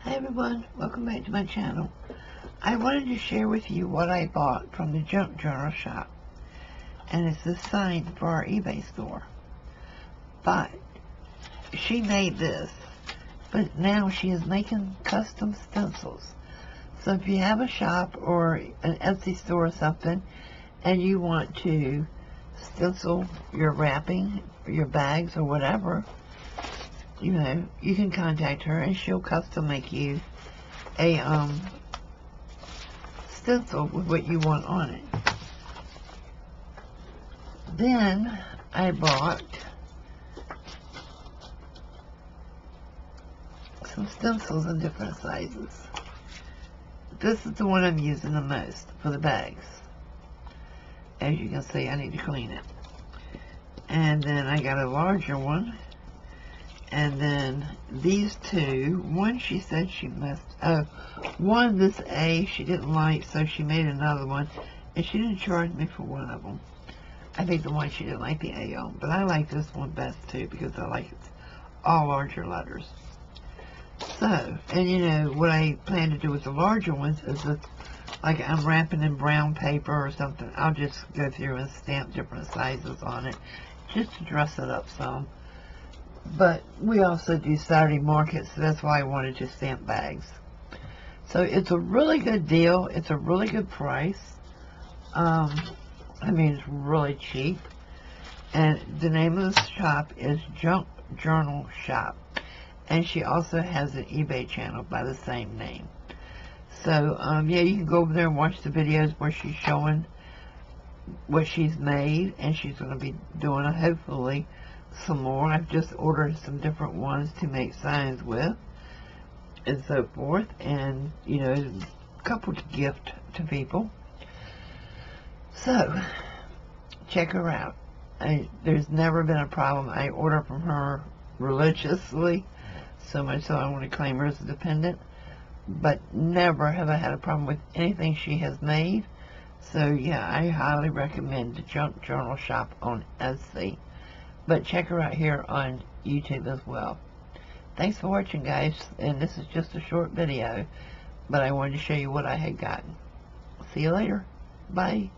Hi everyone, welcome back to my channel. I wanted to share with you what I bought from the junk journal shop. And it's this sign for our eBay store. But she made this, but now she is making custom stencils. So if you have a shop or an Etsy store or something and you want to stencil your wrapping, your bags or whatever, you know, you can contact her and she'll custom make you a stencil with what you want on it. Then I bought some stencils in different sizes. This is the one I'm using the most for the bags. As you can see, I need to clean it. And then I got a larger one. And then these two, one she said she must, one, this A, she didn't like, so she made another one, and she didn't charge me for one of them. I think the one she didn't like the A on, but I like this one best too, because I like it's all larger letters. So, and you know, what I plan to do with the larger ones is if, like I'm wrapping in brown paper or something, I'll just go through and stamp different sizes on it, just to dress it up some. But we also do Saturday markets, so that's why I wanted to stamp bags. So it's a really good deal. It's a really good price. I mean, it's really cheap. And the name of the shop is Junk Journal Shop. And she also has an eBay channel by the same name. So, yeah, you can go over there and watch the videos where she's showing what she's made. And she's going to be doing, hopefully, some more. I've just ordered some different ones to make signs with and so forth, and you know, a couple to gift to people. So check her out. There's never been a problem. I order from her religiously, so much so I want to claim her as a dependent, but never have I had a problem with anything she has made. So yeah, I highly recommend the Junk Journal Shop on Etsy. But check her out here on YouTube as well. Thanks for watching, guys. And this is just a short video, but I wanted to show you what I had gotten. See you later. Bye.